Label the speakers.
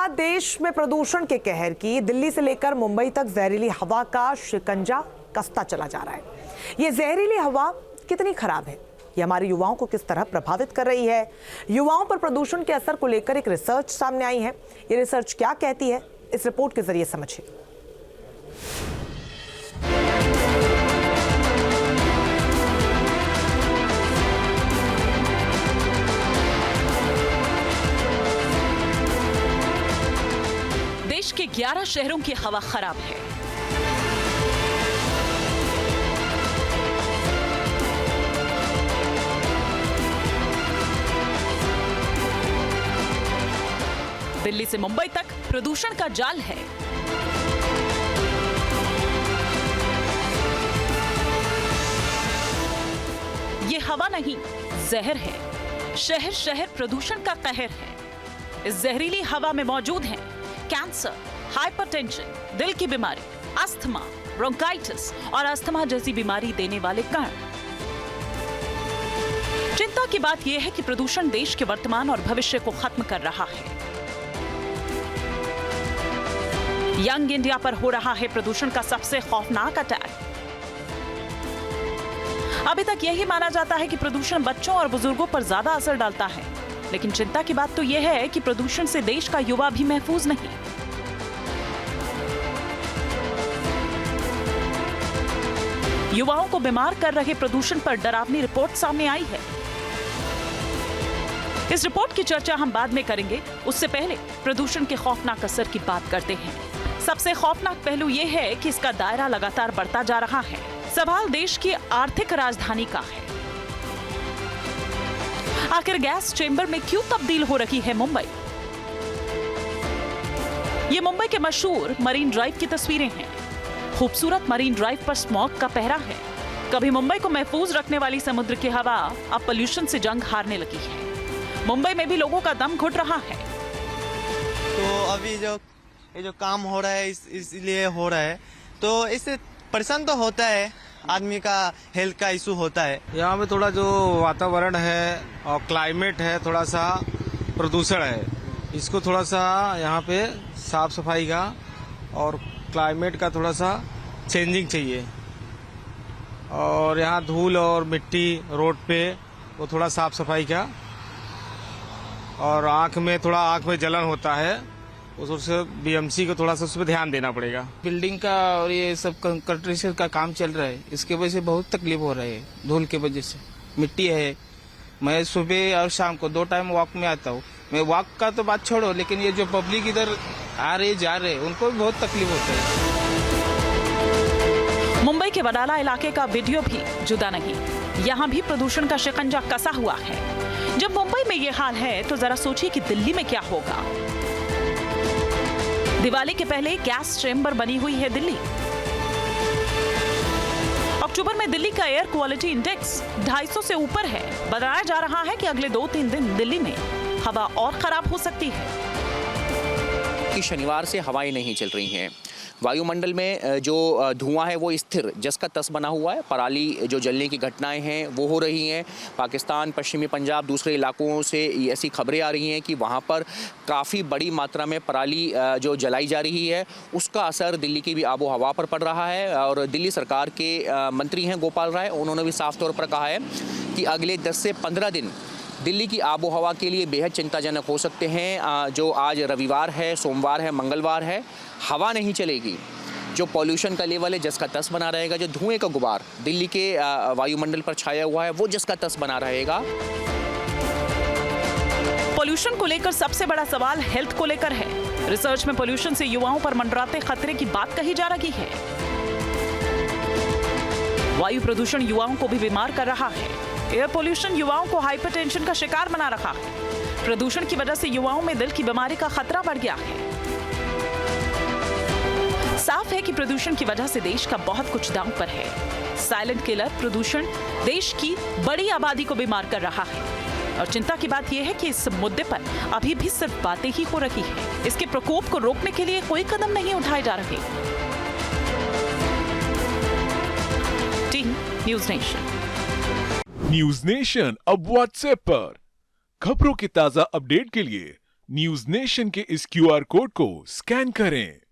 Speaker 1: शुरुआत देश में प्रदूषण के कहर की। दिल्ली से लेकर मुंबई तक जहरीली हवा का शिकंजा कसता चला जा रहा है। ये जहरीली हवा कितनी खराब है, ये हमारे युवाओं को किस तरह प्रभावित कर रही है। युवाओं पर प्रदूषण के असर को लेकर एक रिसर्च सामने आई है। ये रिसर्च क्या कहती है, इस रिपोर्ट के जरिए समझिए।
Speaker 2: देश के 11 शहरों की हवा खराब है। दिल्ली से मुंबई तक प्रदूषण का जाल है। ये हवा नहीं, जहर है। शहर शहर प्रदूषण का कहर है। इस जहरीली हवा में मौजूद हैं कैंसर, हाइपरटेंशन, दिल की बीमारी, अस्थमा, ब्रोंकाइटिस और अस्थमा जैसी बीमारी देने वाले कण। चिंता की बात यह है कि प्रदूषण देश के वर्तमान और भविष्य को खत्म कर रहा है। यंग इंडिया पर हो रहा है प्रदूषण का सबसे खौफनाक अटैक। अभी तक यही माना जाता है कि प्रदूषण बच्चों और बुजुर्गों पर ज्यादा असर डालता है, लेकिन चिंता की बात तो यह है कि प्रदूषण से देश का युवा भी महफूज नहीं। युवाओं को बीमार कर रहे प्रदूषण पर डरावनी रिपोर्ट सामने आई है। इस रिपोर्ट की चर्चा हम बाद में करेंगे, उससे पहले प्रदूषण के खौफनाक असर की बात करते हैं। सबसे खौफनाक पहलू यह है कि इसका दायरा लगातार बढ़ता जा रहा है। सवाल देश की आर्थिक राजधानी का है। आखिर गैस चेंबर में क्यों तब्दील हो रही है मुंबई? ये मुंबई के मशहूर मरीन ड्राइव की तस्वीरें हैं। खूबसूरत मरीन ड्राइव पर स्मॉग का पहरा है। कभी मुंबई को महफूज रखने वाली समुद्र की हवा अब पोल्यूशन से जंग हारने लगी है। मुंबई में भी लोगों का दम घुट रहा है।
Speaker 3: तो अभी ये जो काम हो रहा है इसलिए हो रहा है, तो इससे परेशान तो होता है, आदमी का हेल्थ का इशू होता है।
Speaker 4: यहाँ पे थोड़ा जो वातावरण है और क्लाइमेट है, थोड़ा सा प्रदूषण है, इसको थोड़ा सा यहाँ पे साफ सफाई का और क्लाइमेट का थोड़ा सा चेंजिंग चाहिए। और यहाँ धूल और मिट्टी रोड पे वो थोड़ा साफ सफाई का, और आँख में जलन होता है, उससे बीएमसी को थोड़ा सा उस पर ध्यान देना पड़ेगा।
Speaker 5: बिल्डिंग का और ये सब कंस्ट्रक्शन का काम चल रहा है, इसके वजह से बहुत तकलीफ हो रहा है। धूल के वजह से मिट्टी है। मैं सुबह और शाम को 2 टाइम वॉक में आता हूँ। मैं वॉक का तो बात छोड़ो, लेकिन ये जो पब्लिक इधर आ रहे जा रहे उनको भी बहुत तकलीफ होता है।
Speaker 2: मुंबई के वडाला इलाके का वीडियो भी जुदा नहीं। यहाँ भी प्रदूषण का शिकंजा कसा हुआ है। जब मुंबई में ये हाल है तो जरा सोचिए कि दिल्ली में क्या होगा। दिवाली के पहले गैस चेंबर बनी हुई है दिल्ली। अक्टूबर में दिल्ली का एयर क्वालिटी इंडेक्स 250 से ऊपर है। बताया जा रहा है कि अगले 2-3 दिन दिल्ली में हवा और खराब हो सकती है।
Speaker 6: कि शनिवार से हवाएं नहीं चल रही हैं। वायुमंडल में जो धुआं है वो स्थिर जस का तस बना हुआ है। पराली जो जलने की घटनाएं हैं वो हो रही हैं। पाकिस्तान, पश्चिमी पंजाब, दूसरे इलाकों से ऐसी खबरें आ रही हैं कि वहाँ पर काफ़ी बड़ी मात्रा में पराली जो जलाई जा रही है, उसका असर दिल्ली की भी आबो हवा पर पड़ रहा है। और दिल्ली सरकार के मंत्री हैं गोपाल राय, उन्होंने भी साफ तौर पर कहा है कि अगले 10 से 15 दिन दिल्ली की आबो हवा के लिए बेहद चिंताजनक हो सकते हैं। जो आज रविवार है, सोमवार है, मंगलवार है, हवा नहीं चलेगी। जो पॉल्यूशन का लेवल है जस का तस बना रहेगा। जो धुएं का गुबार दिल्ली के वायुमंडल पर छाया हुआ है वो जस का तस बना रहेगा।
Speaker 2: पॉल्यूशन को लेकर सबसे बड़ा सवाल हेल्थ को लेकर है। रिसर्च में पॉल्यूशन से युवाओं पर मंडराते खतरे की बात कही जा रही है। वायु प्रदूषण युवाओं को भी बीमार कर रहा है। एयर पोल्यूशन युवाओं को हाइपरटेंशन का शिकार बना रहा है। प्रदूषण की वजह से युवाओं में दिल की बीमारी का खतरा बढ़ गया है। साफ है कि प्रदूषण की वजह से देश का बहुत कुछ दांव पर है। साइलेंट किलर प्रदूषण देश की बड़ी आबादी को बीमार कर रहा है। और चिंता की बात यह है कि इस मुद्दे पर अभी भी सिर्फ बातें ही हो रही है। इसके प्रकोप को रोकने के लिए कोई कदम नहीं उठाए जा रहे। Team news nation.
Speaker 7: News nation अब व्हाट्सएप पर खबरों की ताजा अपडेट के लिए न्यूज नेशन के इस क्यूआर कोड को स्कैन करें